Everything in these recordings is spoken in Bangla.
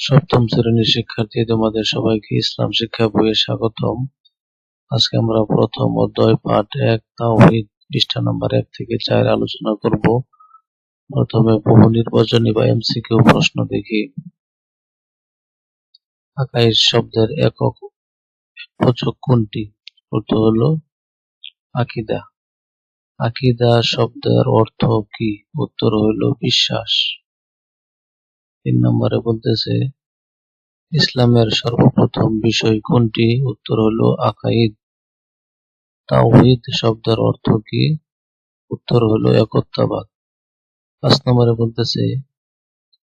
সপ্তম শ্রেণীর শিক্ষার্থী তোমাদের সবাইকে ইসলাম শিক্ষা বইয়ে স্বাগতম। আজকে আমরা প্রথম অধ্যায় পাঠ 1 তাওহীদ পৃষ্ঠা নম্বর 1 থেকে 4 আলোচনা করব। প্রথমে বহু নির্বাচনী বা এমসিকিউ প্রশ্ন দেখি। আকাইদ শব্দের একক বাচক কোনটি? উত্তর হলো আকীদা। আকীদা শব্দের অর্থ কি? উত্তর হলো বিশ্বাস। 3 নম্বরে বলতেছে ইসলামের সর্বপ্রথম বিষয় কোনটি? উত্তর হলো আকাইদ। তাওহীদ শব্দের অর্থ কি? উত্তর হলো একত্ববাদ। 5 নম্বরে বলতেছে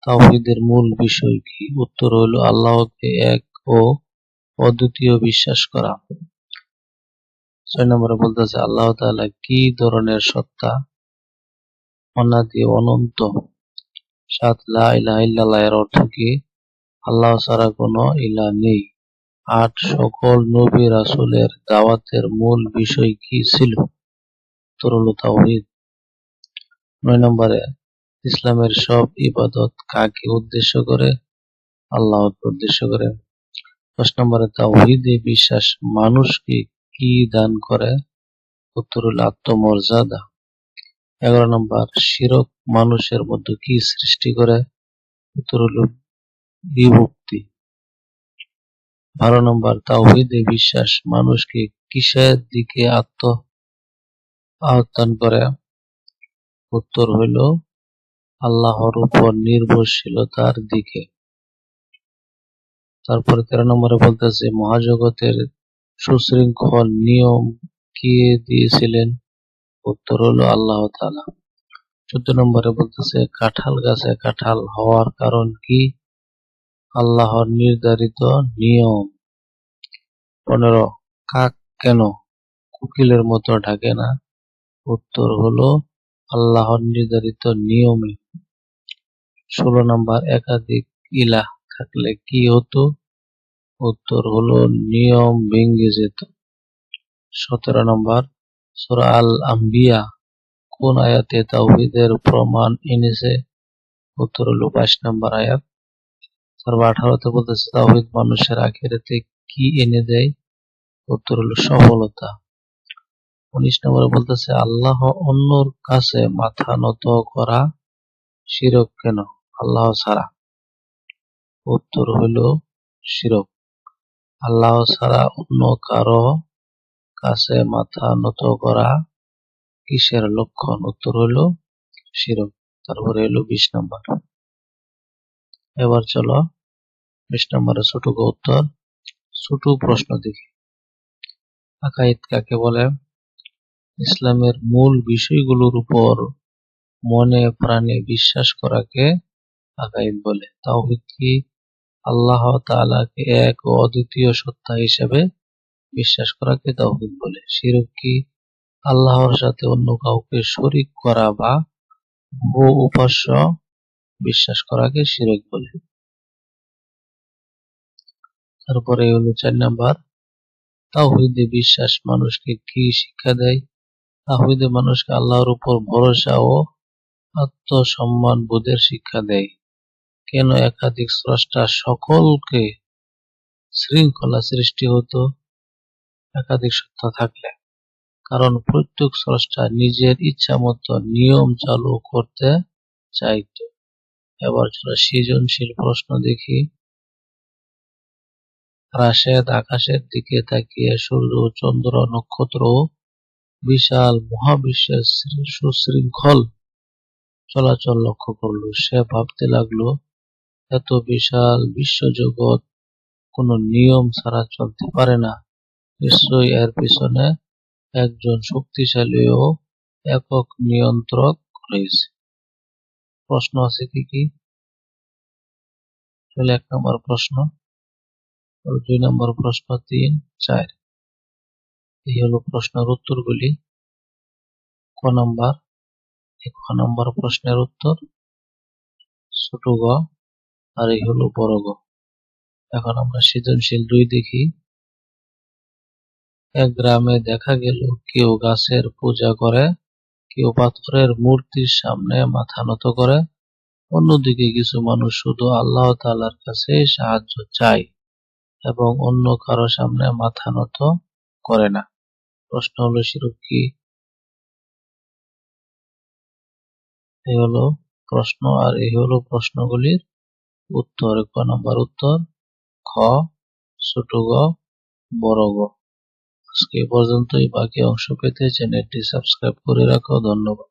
তাওহীদের মূল বিষয় কি? উত্তর হলো আল্লাহকে এক ও অদ্বিতীয় বিশ্বাস করা। 6 নম্বরে বলতেছে আল্লাহ তাআলা কি ধরনের সত্তা? অনাদি অনন্ত। 7 লা ইলাহা ইল্লাল্লাহ এর অর্থ কি? আল্লাহ ছাড়া কোনো ইলাহ নেই। 8 সকল নবী রাসূলের দাওয়াতের মূল বিষয় কি ছিল? উত্তর হলো তাওহীদ। 9 নম্বরে ইসলামের সব ইবাদত কাকে উদ্দেশ্য করে? আল্লাহকে উদ্দেশ্য করে। 10 নম্বরে তাওহীদে বিশ্বাস মানুষকে কি দান করে? উত্তর হলো আত্মমর্যাদা। 11 নম্বর শিরক মানুষের মধ্যে কি সৃষ্টি করে? উত্তর হলো বিভক্তি। 12 নম্বর তাওহীদে বিশ্বাস মানুষকে কিসের দিকে আহ্বান করে? উত্তর হলো আল্লাহর উপর নির্ভরশীলতার দিকে। তারপরে 13 নম্বরে বলতেছে মহাজগতের সুশৃঙ্খল নিয়ম কে দিয়েছিলেন? উত্তর হলো আল্লাহ তাআলা। 14 নম্বরে বলতেছে কাঁঠাল গাছে কাঁঠাল হওয়ার কারণ কি? আল্লাহর নির্ধারিত নিয়ম। 15 কাক কেন কোকিলের মতো ডাকে না? উত্তর হলো আল্লাহর নির্ধারিত নিয়মে। 16 নম্বর একাধিক ইলাহ থাকলে কি হতো? উত্তর হলো নিয়ম ভেঙে যেত। 17 নম্বর সূরা আল আম্বিয়া কোন আয়াতে তাওহীদের প্রমাণ এনেছে? উত্তর হলো 22 নম্বর আয়াত। তারপর 18তে বলতেছে তাওহীদ মানুষের আখিরাতে কি এনে দেয়? উত্তর হলো সফলতা। 19 নম্বরে বলতেছে আল্লাহ অন্যর কাছে মাথা নত করা শিরক কেন? আল্লাহ ছাড়া। উত্তর হলো শিরক। আল্লাহ ছাড়া অন্য কারো কাছে মাথা নত করা কিসের লক্ষণ? উত্তর হলো শিরক। তারপরে হলো 20 নম্বর। এবার চলো 20 নম্বরে ছোট উত্তর ছোট প্রশ্ন দেখি। আকাইদ কাকে বলে? ইসলামের মূল বিষয়গুলোর উপর মনে প্রাণে বিশ্বাস করাকে আকাইদ বলে। তাওহীদ কি? আল্লাহ তাআলাকে এক ও অদ্বিতীয় সত্তা হিসেবে বিশ্বাস করাকে তাওহীদ বলে। শিরক কি? আল্লাহর সাথে অন্য কাউকে শরীক করা বা বহু উপাস্য বিশ্বাস করাকে শিরক বলে। তারপরে হলো 4 নাম্বার তাওহীদে বিশ্বাস মানুষকে কি শিক্ষা দেয়? তাওহীদে মানুষকে আল্লাহর উপর ভরসা ও আত্মসম্মান বোধের শিক্ষা দেয়। কেন একাধিক স্রষ্টা সকলকে শৃঙ্খলা সৃষ্টি হতো একাধিক সত্তা থাকলে? কারণ প্রত্যেক স্রষ্টা নিজের ইচ্ছা মতো নিয়ম চালু করতে চাইত। এবার চলো সৃজনশীল প্রশ্ন দেখি। রাশেদ আকাশের দিকে তাকিয়ে সূর্য, চন্দ্র, নক্ষত্র ও বিশাল মহাবিশ্বের সুশৃঙ্খল চলাচল লক্ষ্য করলো। সে ভাবতে লাগলো এত বিশাল বিশ্বজগৎ কোনো নিয়ম ছাড়া চলতে পারে না। নিশ্চয়ই এর পিছনে একজন শক্তিশালী ও একক নিয়ন্ত্রক রয়েছে। প্রশ্ন আছে কি কি? 1 নম্বর প্রশ্ন, 2 নম্বর প্রশ্ন, 3, 4। এই হলো প্রশ্নের উত্তরগুলি। ক নম্বর প্রশ্নের উত্তর ছোট গ আর এই হলো বড় গ। এখন আমরা সৃজনশীল 2 দেখি। এক গ্রামে দেখা গেল কেউ গাছের পূজা করে, কেউ পাথরের মূর্তির সামনে মাথা নত করে, অন্যদিকে কিছু মানুষ শুধু আল্লাহ তাআলার কাছে সাহায্য চায় এবং অন্য কারো সামনে মাথা নত করে না। প্রশ্ন হলো সেরূপ কি? এই হলো প্রশ্ন, আর এই হলো প্রশ্নগুলির উত্তর। ক নম্বর উত্তর খ, ছোট গ, বড় গ। আজকে এ পর্যন্তই। বাকি অংশ পেতে চ্যানেলটি সাবস্ক্রাইব করে রাখো। ধন্যবাদ।